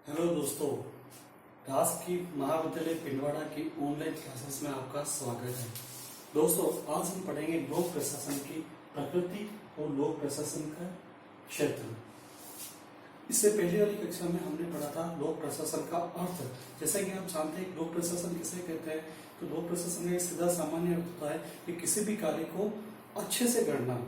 Hello दोस्तों, राजकीय महाविद्यालय पिंडवाड़ा की ऑनलाइन क्लासेस में आपका स्वागत है। दोस्तों, आज हम पढ़ेंगे लोक प्रशासन की प्रकृति और लोक प्रशासन का क्षेत्र। इससे पहले वाली कक्षा में हमने पढ़ा था लोक प्रशासन का अर्थ। जैसा कि आप जानते हैं लोक प्रशासन किसे कहते हैं, तो लोक प्रशासन का एक सीधा सामान्य अर्थ होता है कि किसी भी कार्य को अच्छे से करना,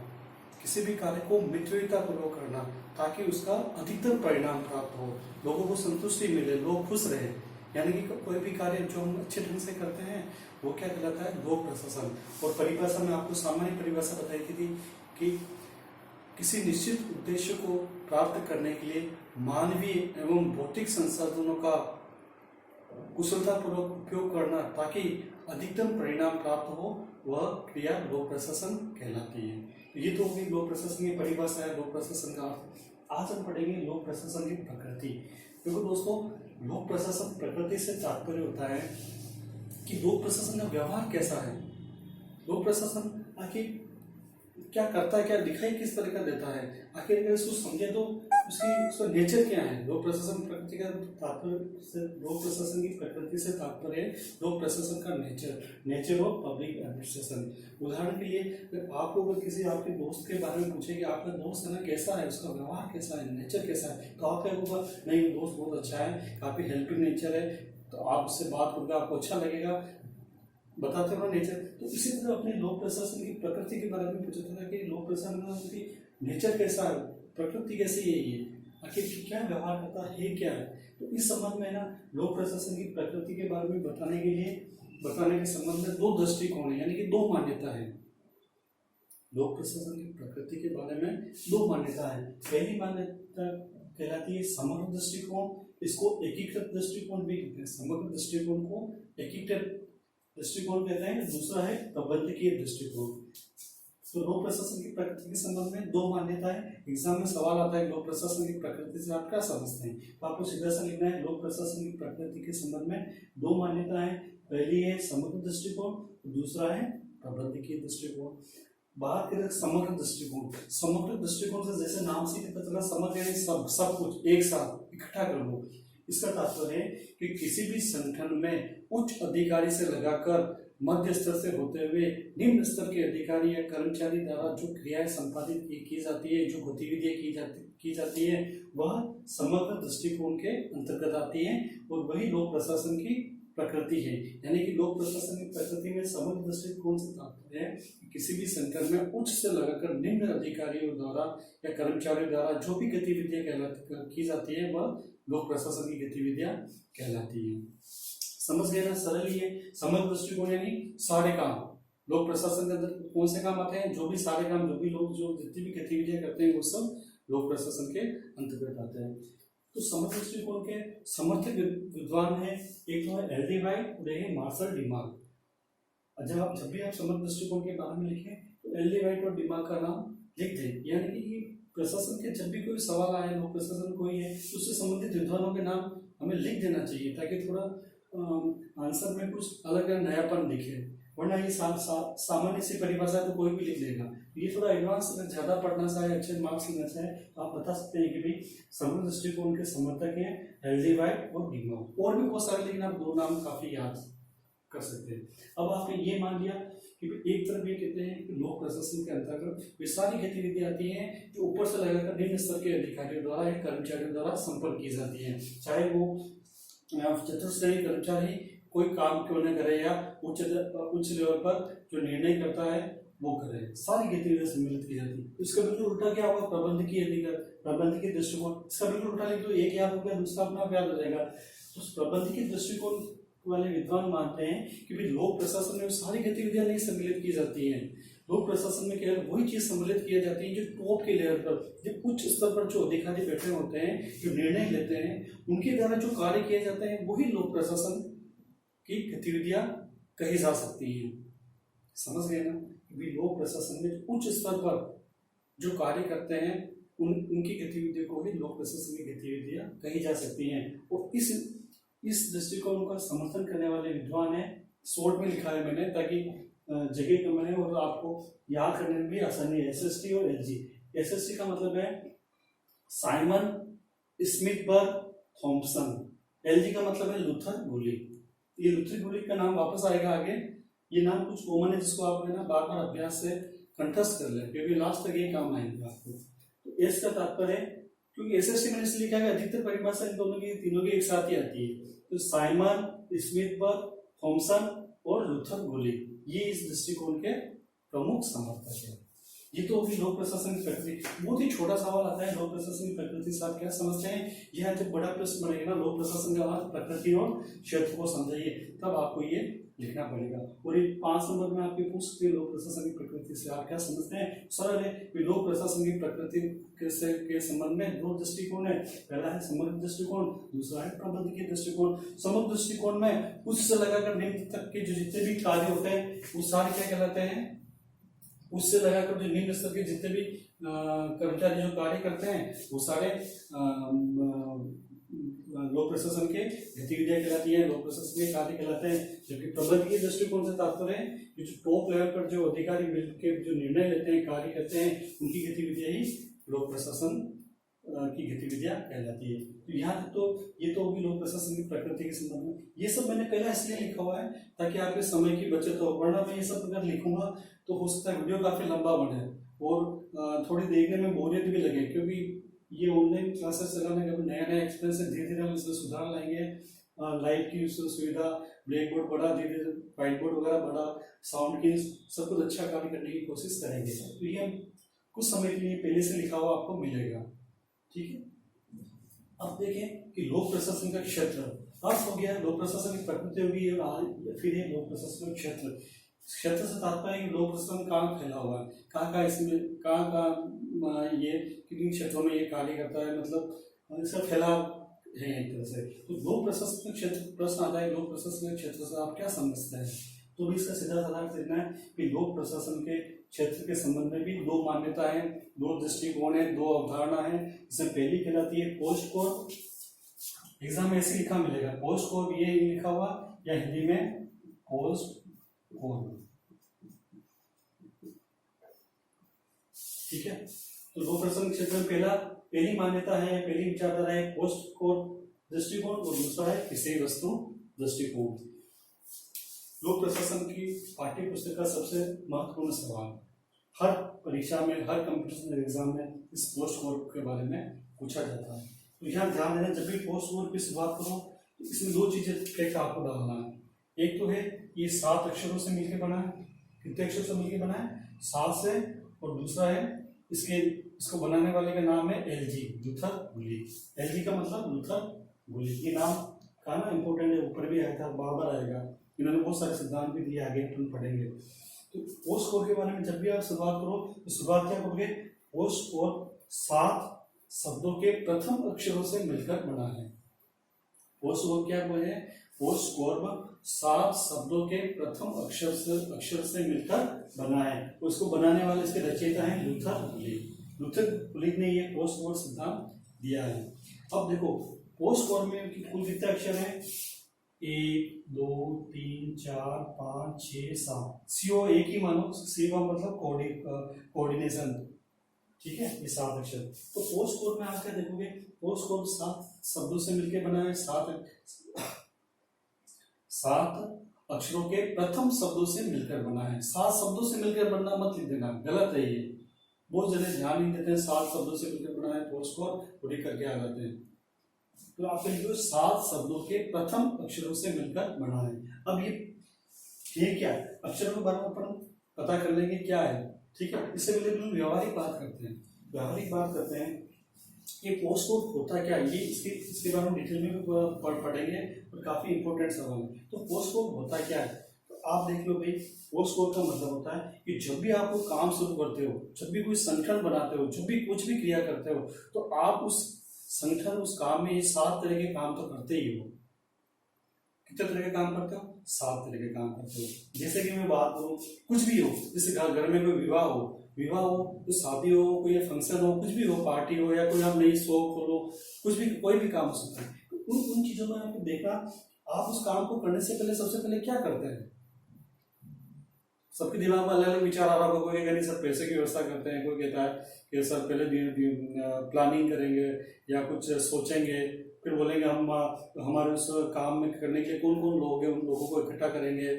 किसी भी कार्य को मितव्ययितापूर्वक करना ताकि उसका अधिकतम परिणाम प्राप्त हो, लोगों को संतुष्टि मिले, लोग खुश रहे। यानी कि कोई भी कार्य जो हम अच्छे ढंग से करते हैं वो क्या कहलाता है, लोक प्रशासन। और परिभाषा में आपको सामान्य परिभाषा बताई थी कि किसी निश्चित उद्देश्य को प्राप्त करने के लिए मानवीय एवं भौतिक संसाधनों का कुशलतापूर्वक उपयोग करना ताकि अधिकतम परिणाम प्राप्त हो, वह क्रिया लोक प्रशासन कहलाती है। ये तो होगी लोक प्रशासन की परिभाषा है, लोक प्रशासन का अर्थ। आज हम पढ़ेंगे लोक प्रशासन की प्रकृति। देखो दोस्तों, लोक प्रशासन प्रकृति से तात्पर्य होता है कि लोक प्रशासन का व्यवहार कैसा है, लोक प्रशासन आखिर क्या करता है, क्या दिखाई किस तरह का देता है, आखिर अगर इसको समझे तो उसका नेचर क्या है। लोक प्रशासन प्रकृति का तात्पर्य से, लोक प्रशासन की प्रकृति से तात्पर्य है लोक प्रशासन का नेचर ऑफ पब्लिक एडमिनिस्ट्रेशन। उदाहरण के लिए आपको अगर किसी आपके दोस्त के बारे में पूछे कि आपका दोस्त है ना कैसा है, उसका व्यवहार कैसा है, नेचर कैसा है, तो आप क्या होगा, नहीं दोस्त बहुत अच्छा है, काफी हेल्पिंग नेचर है, तो आप उससे बात करके आपको अच्छा लगेगा, बताते हो नेचर। तो इसी तरह अपने लोक प्रशासन की प्रकृति के बारे में पूछा था कि लोक प्रशासन की नेचर कैसा है, प्रकृति कैसी है, ये आखिर क्या व्यवहार करता है, क्या है। तो इस संबंध में ना लोक प्रशासन की प्रकृति के बारे में बताने के संबंध में दो दृष्टिकोण है, यानी कि दो मान्यता है। लोक प्रशासन की प्रकृति के बारे में दो मान्यता है। पहली मान्यता कहलाती है समग्र दृष्टिकोण, इसको एकीकृत दृष्टिकोण भी कहते हैं। समग्र दृष्टिकोण को एकीकृत दृष्टिकोण कहते हैं। दूसरा है प्रबंधकीय दृष्टिकोण। तो लोक प्रशासन की प्रकृति के संबंध में दो मान्यता है। एग्जाम में सवाल आता है लोक प्रशासन की प्रकृति से आप क्या समझते हैं, तो आपको सीधा सा लिखना है लोक प्रशासन की प्रकृति के संबंध में दो मान्यता है। पहली है समग्र दृष्टिकोण, दूसरा है प्रबंधकीय दृष्टिकोण। बात करें समग्र दृष्टिकोण, समग्र दृष्टिकोण से जैसे नाम से पता चला, समग्र यानी सब कुछ एक साथ इकट्ठा कर लो। इसका तात्पर्य है कि किसी भी संगठन में उच्च अधिकारी से लगाकर मध्य स्तर से होते हुए निम्न स्तर के अधिकारी या कर्मचारी द्वारा जो क्रियाएं संपादित की जाती है, जो गतिविधियां की जाती है, वह समग्र दृष्टिकोण के अंतर्गत आती है और वही लोक प्रशासन की प्रकृति है। यानी कि लोक प्रशासन की प्रकृति में समग्र दृष्टिकोण से तात्पर्य है किसी भी संगठन में उच्च से लगाकर निम्न अधिकारियों द्वारा या कर्मचारियों द्वारा जो भी गतिविधियां की जाती है, वह लोक प्रशासन की गतिविधियां कहलाती है। समझ गए ना, सरल ही है। समग्र दृष्टिकोण यानी सारे काम, लोक प्रशासन के अंदर कौन से काम आते हैं, जो भी सारे काम, जो भी लोग जो जितनी भी गतिविधियां करते हैं वो सब लोक प्रशासन के अंतर्गत आते हैं। तो समग्र दृष्टिकोण के समर्थक विद्वान है, एक तो है एल.डी. व्हाइट और एक है मार्शल डिमार्क। जब भी आप समग्र दृष्टिकोण के बारे में लिखें तो एल.डी. व्हाइट और डिमार्क का नाम लिख दें। यानी कि प्रशासन के जब भी कोई सवाल आए, लोक प्रशासन कोई है, उससे संबंधित विद्वानों के नाम हमें लिख देना चाहिए ताकि थोड़ा आंसर में कुछ अलग नयापन दिखे। वरना ये सामान्य सी परिभाषा तो कोई भी लिख लेगा। ये थोड़ा एडवांस अगर ज्यादा पढ़ना चाहे, अच्छे मार्क्स लेना चाहे, तो आप बता सकते हैं कि भाई समग्र दृष्टिकोण के समर्थक हैं एल.डी. व्हाइट और डिमार्क। और भी बहुत सारे, लेकिन आप दो नाम काफी याद कर सकते हैं। अब आपने ये मान लिया कि एक तरफ ये कहते हैं कि लोक प्रशासन के अंतर्गत वे सारी गतिविधियां आती हैं जो ऊपर से लगाकर निम्न स्तर के अधिकारियों द्वारा या कर्मचारियों द्वारा संपन्न की जाती है, चाहे वो चतुर्थ श्रेणी कर्मचारी कोई काम क्यों न करे या उच्च लेवल पर जो निर्णय करता है वो करे, सारी गतिविधियां सम्मिलित की जाती है। इसका बिल्कुल उल्टा क्या होगा, प्रबंधकीय दृष्टिकोण। इसका बिल्कुल उल्टा लिख दो, एक याद हो गया, दूसरा अपना याद हो जाएगा। तो प्रबंधकीय दृष्टिकोण वाले विद्वान मानते हैं कि भाई लोक प्रशासन में सारी गतिविधियां नहीं सम्मिलित की जाती हैं। लोक प्रशासन में केवल वही चीज सम्मिलित की जाती है जो टॉप के लेवल पर, जो उच्च स्तर पर जो अधिकारी बैठे होते हैं, जो निर्णय लेते हैं, उनके द्वारा जो कार्य किए जाते हैं वही लोक प्रशासन की गतिविधियां कही जा सकती हैं। समझ गए ना, कि लोक प्रशासन में उच्च स्तर पर जो कार्य करते हैं उनकी गतिविधियों को भी लोक प्रशासन की गतिविधियां कही जा सकती हैं। और इस दृष्टिकोण का समर्थन करने वाले विद्वान है, शॉर्ट में लिखा है मैंने ताकि जगह कम है और आपको याद करने में भी आसानी है। एसएसटी और एलजी। एसएसटी का मतलब है साइमन स्मिथबर्ग थॉम्पसन। एलजी का मतलब है लूथर गुलिक। ये लूथर गुलिक का नाम वापस आएगा आगे, ये नाम कुछ कॉमन है जिसको आप ना बार बार अभ्यास से कंठस्थ कर लें क्योंकि लास्ट तक ये काम आएंगे आपको। तो एस का तात्पर्य है, क्योंकि एसएसटी में इसलिए लिखा है अधिकतर परिभाषा इन दोनों की तीनों की एक साथ ही आती है। तो साइमन, स्मिथबर्ग, थॉम्पसन और लूथर गुलिक ये इस दृष्टिकोण के प्रमुख समर्थक है। ये तो होगी लोक प्रशासन की प्रकृति। बहुत ही छोटा सवाल आता है, लोक प्रशासन की प्रकृति से आप क्या समझते हैं? यह जब बड़ा प्रश्न बनेगा ना, लोक प्रशासन का अर्थ प्रकृति और क्षेत्र को समझाइए, तब आपको ये लिखना पड़ेगा। और ये 5 नंबर में आपके पूछ सकते हैं लोक प्रशासन की प्रकृति से आप क्या समझते हैं? सरल है, लोक प्रशासन की प्रकृति के संबंध में 2 दृष्टिकोण है। पहला है समग्र दृष्टिकोण, दूसरा है प्रबंधकीय दृष्टिकोण। समग्र दृष्टिकोण में उच्च से लगाकर निम्न तक के जो जितने भी कार्य होते हैं वो सारे क्या कहलाते हैं? उससे लगाकर जो निम्न स्तर के जितने भी कर्मचारी जो कार्य करते हैं वो सारे लोक प्रशासन के गतिविधियां कहलाती है, लोक प्रशासन के कार्य कहलाते हैं। जबकि प्रबंधकीय दृष्टिकोण से तात्पर्य है जो टॉप लेवल पर जो अधिकारी मिलकर जो निर्णय लेते हैं, कार्य करते हैं, उनकी गतिविधियां ही लोक प्रशासन की गतिविधियां कहलाती है। तो यहाँ तक तो ये तो होगी लोक प्रशासन की प्रकृति के संबंध में। ये सब मैंने पहला इसलिए लिखा हुआ है ताकि आपके समय की बचत हो, वरना मैं ये सब अगर लिखूंगा तो हो सकता है वीडियो काफी लंबा बने और थोड़ी देखने में बोरियत भी लगे, क्योंकि ये ऑनलाइन क्लासेस चलाने का नया नया एक्सपीरियंस है। धीरे धीरे हम इसमें सुधार लाएंगे, लाइव की सुविधा, ब्लैक बोर्ड बढ़ा, धीरे धीरे व्हाइट बोर्ड वगैरह बढ़ा, साउंड की सब कुछ अच्छा कार्य करने की कोशिश करेंगे। तो ये हम कुछ समय के लिए पहले से लिखा हुआ आपको मिलेगा, ठीक है। अब देखें कि लोक प्रशासन का क्षेत्र अर्थ हो गया, लोक प्रशासन की प्रकृति होगी, फिर है लोक प्रशासन का क्षेत्र। क्षेत्र से तात्पर्य है लोक प्रशासन कहाँ फैला हुआ है, कहाँ इसमें कहाँ ये किन क्षेत्रों में ये कार्य करता है, मतलब इसका फैलाव है एक तरह से। तो लोक प्रशासन क्षेत्र प्रश्न आता है, लोक प्रशासन क्षेत्र से आप क्या समझते हैं? तो भी इसका सीधा साधा देखना है कि लोक प्रशासन के क्षेत्र के संबंध में भी 2 मान्यताएं, 2 दृष्टिकोण है, 2 अवधारणा है। इसमें पहली कहलाती है पोस्ट कोर। एग्जाम में ऐसे लिखा मिलेगा पोस्ट कोर, ये लिखा हुआ, या हिंदी में पोस्ट कोर, ठीक है। तो लोक प्रशासन क्षेत्र में पहली मान्यता है, पहली विचारधारा है पोस्ट कोर दृष्टिकोण, और दूसरा है विषय वस्तु दृष्टिकोण। लोक प्रशासन की पाठ्य पुस्तक का सबसे महत्वपूर्ण सवाल हर परीक्षा में, हर कंपटीशन एग्जाम में इस पोस्ट कोर के बारे में पूछा जाता है। तो यहाँ ध्यान देना, जब भी पोस्ट कोर की शुरुआत करो तो इसमें 2 चीजें टेक्स्ट आपको डालना है। एक तो है ये 7 अक्षरों से मिलकर बना है, कितने अक्षरों से मिलकर बना है? 7 से। और दूसरा है इसको बनाने वाले का नाम है एलजी, लूथर गुलिक। एलजी का मतलब लूथर गुलिक। ये नाम का ना इंपोर्टेंट है, ऊपर भी आया था, बार बार आएगा। इन्होंने बहुत सारे सिद्धांत भी दिए, आगे अपन पढ़ेंगे। तो पोस्ट कोर के बारे में जब भी आप शुरुआत करो तो शुरुआत क्या करोगे? पोस्ट कोर 7 शब्दों के प्रथम अक्षरों से मिलकर बना है। पोस्ट कोर क्या है? पोस्ट कोर 7 शब्दों के प्रथम अक्षर से मिलकर बना है। उसको बनाने वाले इसके रचयिता हैं लूथर गुलिक। लूथर गुलिक ने ये पोस्ट कोर सिद्धांत दिया है। अब देखो पोस्ट कोर में कुल कितने अक्षर हैं? 1 2 3 4 5 6 7। सीओ एक ही मानो, सी का मतलब कोऑर्डिनेशन, ठीक है। ये 7 अक्षर। तो पोस्ट कोर में आप क्या देखोगे? पोस्ट कोर 7 शब्दों से मिलकर बना है, 7 अक्षरों के प्रथम शब्दों से मिलकर बना है। 7 शब्दों से मिलकर बनना मत लिख देना, गलत है ये। बहुत जने ध्यान नहीं देते हैं, 7 शब्दों से मिलकर बना है पोस्ट कोर, पूरी करके आ जाते हैं। तो आप लिखो 7 शब्दों के प्रथम अक्षरों से मिलकर बना है। अब ये क्या है? अक्षरों के बारे में अपन पता कर लेंगे क्या है, ठीक है। इससे पहले हम व्यावहारिक बात करते हैं। व्यावहारिक बात करते हैं ये पोस्ट कोड होता क्या है, ये इसके बारे में डिटेल में पढ़ेंगे और काफी इंपॉर्टेंट सवाल है। तो पोस्ट कोड होता क्या है? तो आप देख लो भाई, पोस्ट कोड का मतलब होता है कि जब भी आप कोई काम शुरू करते हो, जब भी कोई संगठन बनाते हो, जब भी कुछ भी क्रिया करते हो, तो आप उस संगठन, उस काम में ये 7 तरह के काम तो करते ही हो। कितने तरह के काम करते हो? 7 तरह के काम करते हो। जैसे कि मैं बात करूं, कुछ भी हो, जैसे घर में कोई विवाह हो, कोई शादी हो, कोई फंक्शन हो, कुछ भी हो, पार्टी हो, या कोई आप नई शॉप खोलो, कुछ भी, कोई भी काम हो सकता है। उन चीजों में आपको देखना, आप उस काम को करने से पहले सबसे पहले क्या करते हैं? सबके दिमाग में अलग अलग विचार आ रहा होगा। कोई कहता है सब पैसे की व्यवस्था करते हैं, कोई कहता है कि सर पहले प्लानिंग करेंगे या कुछ सोचेंगे, फिर बोलेंगे हम हमारे उस काम में करने के लिए कौन कौन लोग हैं, उन लोगों को इकट्ठा करेंगे,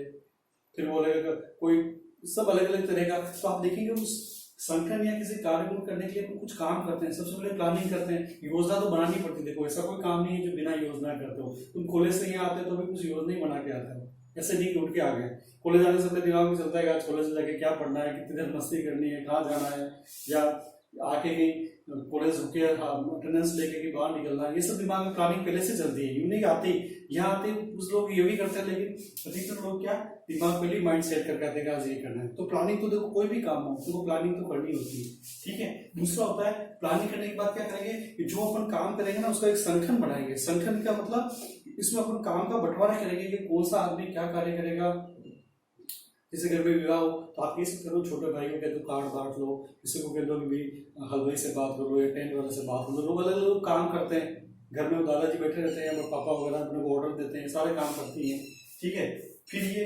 फिर बोलेगा कोई, सब अलग अलग तरह का। तो आप देखेंगे उस संगठन या किसी कार्य को करने के लिए हम कुछ काम करते हैं, सबसे पहले प्लानिंग करते हैं, योजना तो बनानी पड़ती है। देखो ऐसा कोई काम नहीं है जो बिना योजना करते हो। तुम कॉलेज से यहाँ आते हो तो भी कुछ योजना ही बना के आते हो, ऐसे नहीं कि उठ के आ गए। कॉलेज आने से पहले दिमाग में चलता है कि आज कॉलेज में जाके क्या पढ़ना है, कितनी देर मस्ती करनी है, कहाँ जाना है, या आके कहीं कॉलेज रुके अटेंडेंस लेके कि बाहर निकलना है, ये सब दिमाग में प्लानिंग पहले से चलती है। यूं नहीं आती, यहाँ आते कुछ लोग ये भी करते हैं, लेकिन अधिकतर लोग क्या दिमाग पहले माइंड सेट करके आते हैं आज ये करना है। तो प्लानिंग तो देखो कोई भी काम हो तो प्लानिंग तो करनी होती है, ठीक है। दूसरा होता है प्लानिंग करने के बाद क्या करेंगे कि जो अपन काम करेंगे ना उसका एक संगठन बनाएंगे। संगठन का मतलब इसमें अपन काम का बंटवारा करेंगे कि कौन सा आदमी क्या कार्य करेगा। जैसे घर में विवाह हो तो आप कह सकते हो छोटे भाई को कह दो कार्ड बांट लो, किसी को कह दो कि भाई हलवाई से बात कर लो या टेंट वाले से बात कर लो। लोग अलग अलग काम करते हैं, घर में दादाजी बैठे रहते हैं, पापा वगैरह अपने को ऑर्डर देते हैं, सारे काम करती हैं, ठीक है। फिर ये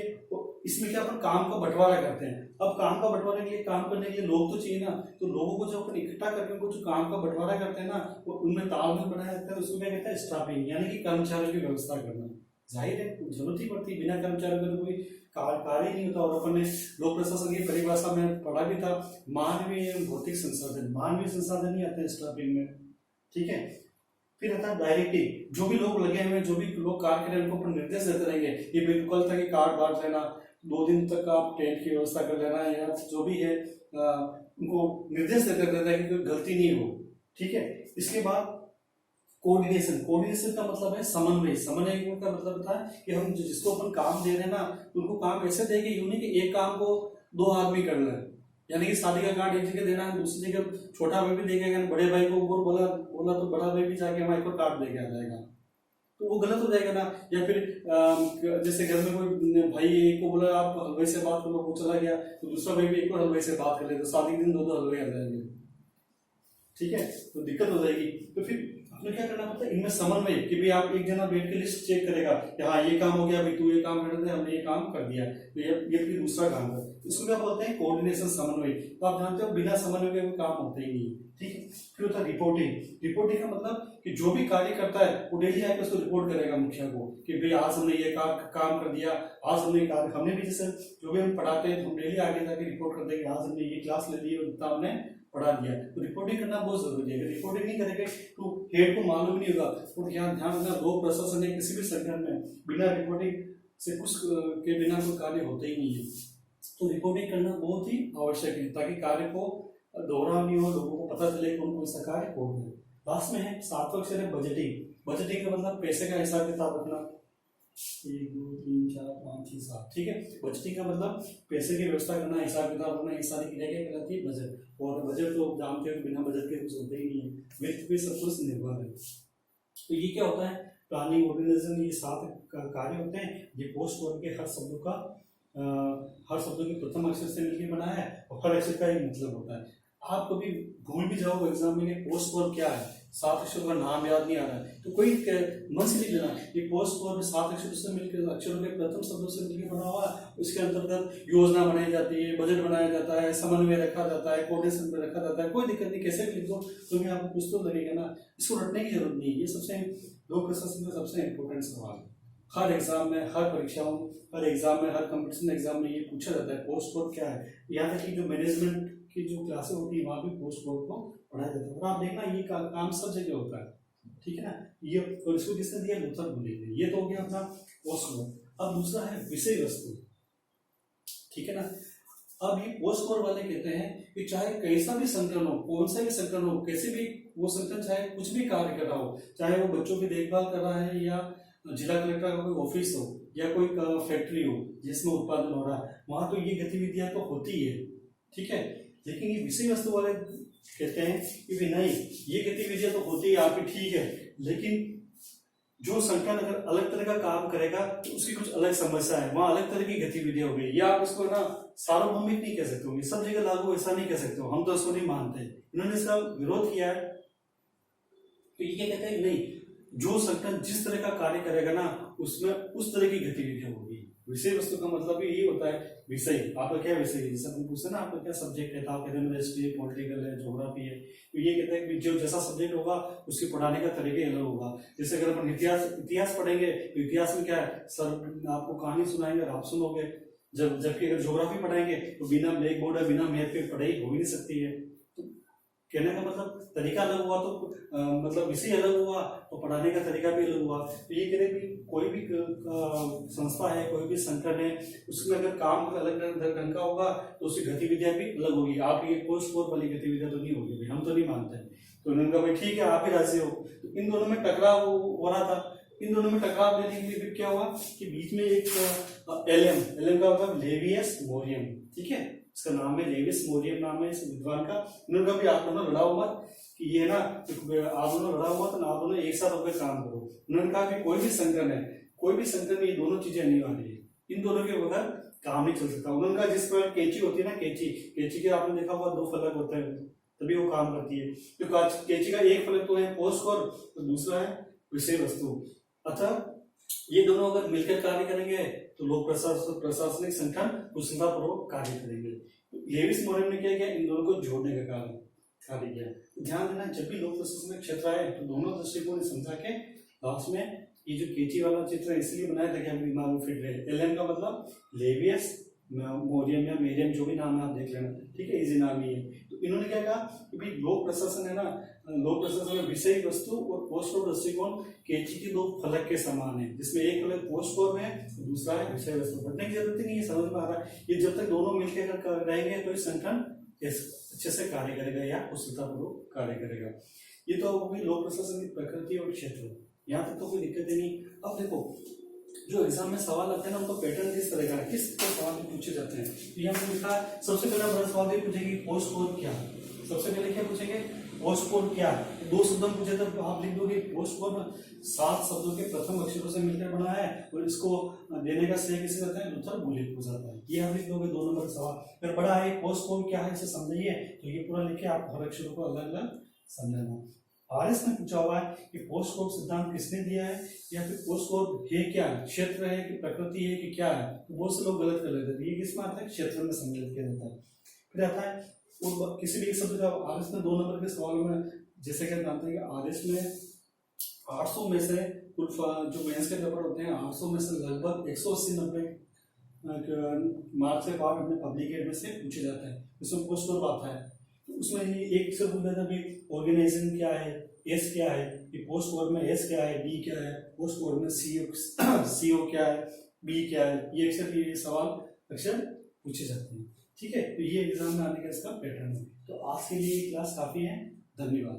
इसमें क्या अपन काम का बंटवारा करते हैं। अब काम का बंटवारे के लिए, काम करने के लिए लोग तो चाहिए ना, तो लोगों को जो अपन इकट्ठा करके कुछ काम का बंटवारा करते हैं ना, वो उनमें तालमेल बनाया जाता है। उसको क्या कहते हैं स्टाफिंग, यानी कि कर्मचारियों की व्यवस्था करना। जाहिर है जरूरत ही पड़ती है, बिना कर्मचारियों का तो कोई कार्य नहीं होता। और अपन ने लोक प्रशासन की परिभाषा में पढ़ा भी था, मानवीय भौतिक संसाधन, मानवीय संसाधन ही आते हैं स्टाफिंग में, ठीक है। फिर आता है डायरेक्टिव, जो भी लोग लगे हुए, जो भी लोग कार्य करें उनको अपन निर्देश देते रहेंगे। ये बिल्कुल था कि कार्ड बांट लेना, 2 दिन तक आप टेंट की व्यवस्था कर लेना, या जो भी है उनको निर्देश देते रहता है कि कोई गलती नहीं हो, ठीक है। इसके बाद कोऑर्डिनेशन, कोऑर्डिनेशन का मतलब है समन्वय। समन्वय का मतलब होता है कि हम जिसको अपन काम दे रहे हैं ना, उनको काम ऐसे देंगे यूं नहीं कि एक काम को 2 आदमी कर लें। यानी कि शादी का कार्ड एक जगह देना है, दूसरी जगह छोटा भाई भी देगा, बड़े भाई को बोला तो बड़ा भाई भी जाके हमारे को कार्ड देके आ जाएगा, तो वो गलत हो जाएगा ना। या फिर जैसे घर में कोई भाई एक को बोला आप हलवाई से बात करो, वो चला गया, तो दूसरा भाई भी एक को हलवाई से बात कर ले, तो शादी के दिन 2 हलवाई आ जाएंगे, ठीक है, तो दिक्कत हो जाएगी। तो फिर आपने क्या करना पड़ता है इनमें समन्वय, कि भाई आप एक जना बैठ के लिस्ट चेक करेगा कि हाँ ये काम हो गया, भाई तू ये काम कर दे, हमने ये काम कर दिया, तो ये फिर दूसरा काम कर, इसको क्या बोलते हैं कोऑर्डिनेशन, समन्वय। तो आप जानते हो बिना समन्वय के कोई काम होता ही नहीं, ठीक है। फिर होता है रिपोर्टिंग। रिपोर्टिंग का मतलब कि जो भी कार्य करता है वो डेली आकर उसको रिपोर्ट करेगा मुखिया को कि भाई आज हमने ये काम कर दिया, आज हमने कार्य, हमने भी जैसे जो भी हम पढ़ाते हैं तो हम डेली आगे जाके रिपोर्ट करते हैं कि आज हमने ये क्लास ले ली और इतना हमने पढ़ा दिया। तो रिपोर्टिंग करना बहुत जरूरी है। रिपोर्टिंग नहीं करेंगे तो हेड को मालूम नहीं होगा। और ध्यान रखना, लोक प्रशासन या किसी भी संगठन में बिना रिपोर्टिंग से कुछ के बिना कोई कार्य होता ही नहीं है। तो रिपोर्टिंग करना बहुत ही आवश्यक है ताकि कार्य को दोहराव नहीं हो, लोगों को पता चले कौन कौन सा कार्य हो गया। लास्ट में है 7वां अक्षर है बजटिंग। बजटिंग का मतलब पैसे का हिसाब किताब रखना। 1 2 3 4 5 6 7, ठीक है। बजटिंग का मतलब पैसे की व्यवस्था करना, हिसाब किताब रखना, ये सारी क्रिया क्या कहलाती है बजट। और बजट तो जानते हो बिना बजट के कुछ होता ही नहीं है, वित्त पे सब कुछ निर्भर है। तो ये क्या होता है प्लानिंग, ऑर्गेनाइजेशन, ये 7 कार्य होते हैं। ये पोस्ट वर्ड के हर शब्दों का हर शब्दों के प्रथम अक्षर से मिलकर बना है और हर अक्षर का एक मतलब होता है। आप कभी भूल भी जाओ एग्जाम में पोस्ट वर्ड क्या है, 7 अक्षरों का नाम याद नहीं आ रहा है तो कोई मन से नहीं लेना। ये पोस्ट वर्ड 7 अक्षरों से मिलकर, अक्षरों के प्रथम शब्दों से मिलकर बना हुआ है। उसके अंतर्गत योजना बनाई जाती है, बजट बनाया जाता है, समन्वय रखा जाता है, कोऑर्डिनेशन में रखा जाता है। कोई दिक्कत नहीं, कैसे भी लिख दो तुम्हें आपको कुछ तो लगेगा ना, इसको रटने की जरूरत नहीं है। ये सबसे लोक प्रशासन का सबसे इंपॉर्टेंट सवाल है। हर एग्जाम में, हर परीक्षाओं, हर एग्जाम में, हर कंपटीशन एग्जाम में ये पूछा जाता है पोस्ट वर्ड क्या है। यहाँ तक कि जो मैनेजमेंट की जो क्लासें होती है वहाँ भी पोस्ट वर्ड को पढ़ाया जाता है। और आप देखना ये काम सब जगह होता है, ठीक है ना। ये और इसको किसने दिया, लूथर बोलेंगे। ये तो हो गया अपना पोस्ट वर्ड। अब दूसरा है विषय वस्तु, ठीक है ना। अब ये पोस्ट वर्ड वाले कहते हैं कि चाहे कैसा भी संगठन हो, कौन सा भी संगठन हो, कैसे भी वो संगठन चाहे कुछ भी कार्य कर रहा हो, चाहे वो बच्चों की देखभाल कर रहा है या जिला कलेक्टर का कोई ऑफिस हो या कोई फैक्ट्री हो जिसमें उत्पादन हो रहा है, वहां तो ये गतिविधियां तो होती है, ठीक है। लेकिन ये विषय वस्तु वाले कहते हैं कि भी नहीं, ये गतिविधियां तो होती है आपकी, ठीक है, लेकिन जो संगठन अगर अलग तरह का काम करेगा तो उसकी कुछ अलग समस्या है, वहां अलग तरह की गतिविधियां हो गई। या आप इसको ना सार्वभौमिक नहीं कह सकते हो, सब जगह लागू ऐसा नहीं कह सकते हो, हम तो इसको नहीं मानते। इन्होंने इसका विरोध किया है। तो ये क्या कहते हैं, नहीं, जो संगठन जिस तरह का कार्य करेगा ना उसमें उस तरह की गतिविधियां होगी। विषय वस्तु का मतलब भी यही होता है विषय। आपका क्या विषय है, जैसे हम पूछते हैं ना आपका क्या सब्जेक्ट है, तो आप कहते हैं मेरा हिस्ट्री, पॉलिटिकल है, ज्योग्राफी है। तो ये कहते हैं कि जो जैसा सब्जेक्ट होगा उसके पढ़ाने का तरीका अलग होगा। जैसे अगर अपन इतिहास पढ़ेंगे तो इतिहास में क्या है, सर आपको कहानी सुनाएंगे और आप सुनोगे। जबकि अगर ज्योग्राफी पढ़ाएंगे तो बिना ब्लैक बोर्ड या बिना मैप के पढ़ाई हो ही नहीं सकती है। तो कहने का मतलब तरीका अलग हुआ तो मतलब विषय अलग हुआ तो पढ़ाने का तरीका भी अलग हुआ। तो ये कह रहे कि कोई भी संस्था है, कोई भी संगठन है, उसमें अगर काम अलग ढंग का होगा तो उसकी गतिविधियां भी अलग होगी। आप ये पोस्ट कोर वाली गतिविधियां तो नहीं होगी भाई, हम तो नहीं मानते। तो उन्होंने कहा भाई ठीक है आप ही राजी हो। तो इन दोनों में टकराव हो रहा था। इन दोनों में टकराव देने के लिए फिर क्या हुआ कि बीच में एक एलएम का मतलब लेवियस मोरियम, ठीक है, इसका नाम है लेवियस मोरियम, नाम है इस विद्वान का। उन्होंने कहा भी आप दोनों लड़ाओ मत कि ये ना आप दोनों लड़ाओ मत, आप दोनों एक साथ होकर काम करो। उन्होंने कहा कि कोई भी संगठन है, कोई भी संगठन में ये दोनों चीजें अनिवार्य है, इन दोनों के बगैर काम नहीं चल सकता। उन्होंने कहा जिस पर कैंची होती है ना, कैंची के आपने देखा होगा 2 फलक होते हैं तभी वो काम करती है। तो कैंची का एक फलक तो है पोस्ट कोर, तो दूसरा है विषय वस्तु। अतः ये दोनों अगर मिलकर कार्य करेंगे तो लोक प्रशासनिक संगठन कुशलतापूर्वक कार्य करेंगे। लेविस मोरियम ने क्या किया, इन दोनों को जोड़ने का कार्य किया। तो ध्यान देना जब भी लोक प्रशासनिक क्षेत्र आए तो दोनों दृष्टिकोण समझा के लास्ट में ये जो केची वाला चित्र है इसलिए बनाया था कि हम दिमाग में फिट रहे। एलएम का मतलब लेवियस मोरियम या मेरियम, जो भी नाम है आप देख लेना, ठीक है, इजी नाम ही है। तो इन्होंने क्या कहा कि भाई लोक प्रशासन है ना, लोक प्रशासन में विषय वस्तु और पोस्ट कोर दृष्टिकोण कैंची के 2 फलक के समान है, जिसमें एक फलक पोस्ट कोर में है, दूसरा है विषय वस्तु। पढ़ने की जरूरत ही नहीं है, समझ में आ रहा है। ये जब तक दोनों मिलकर रहेंगे तो संगठन अच्छे से कार्य करेगा या कुशलतापूर्वक कार्य करेगा। ये तो होगी लोक प्रशासन की प्रकृति और क्षेत्र, यहाँ तक तो कोई दिक्कत ही नहीं। अब देखो जो एग्जाम में सवाल आते हैं ना, उनको पैटर्न किस तरह का है, किस तरह सवाल पूछे जाते हैं। तो यहाँ लिखा है सबसे पहला बड़ा सवाल ये पूछेगी पोस्ट कोर क्या। सबसे पहले क्या पूछेंगे, पोस्ट कोर क्या है। 2 शब्द पूछे तो आप लिख दोगे पोस्ट कोर 7 शब्दों के प्रथम अक्षरों से मिलकर बना है और इसको देने का श्रेय किसे करते हैं, लुथर बुलिक को जाता है। ये आप लिख दोगे 2 नंबर सवाल। फिर बड़ा है पोस्ट कोर क्या है इसे समझिए, तो ये पूरा लिखे आप हर अक्षरों को अलग अलग समझना। आरएस में पूछा हुआ है कि पोस्ट कोर सिद्धांत किसने दिया है, या फिर पोस्ट कोर है क्या, क्षेत्र है कि प्रकृति है कि क्या है। तो बहुत से लोग गलत कर लेते हैं, ये किस में आता है, क्षेत्र में सम्मिलित किया जाता है। फिर आता है और किसी भी एक शब्द का आरएस में 2 नंबर के सवाल में, जैसे कि जानते हैं कि आरएस में 800 में से कुल जो मेंस के पेपर होते हैं 800 में से लगभग 180-90 मार्क्स के बाद अपने पब्लिकेट में से पूछे जाते हैं, इसमें पोस्ट कोर आता है। उसमें एक से पूछा था कि ऑर्गेनाइजेशन क्या है, एस क्या है, कि पोस्ट कोर में एस क्या है, बी क्या है, पोस्ट कोर में सीओ क्या है, बी क्या है। ये अक्सर ये सवाल अक्सर पूछे जाते हैं, ठीक है। तो ये एग्जाम में आने का इसका पैटर्न है। तो आज के लिए क्लास काफी है, धन्यवाद।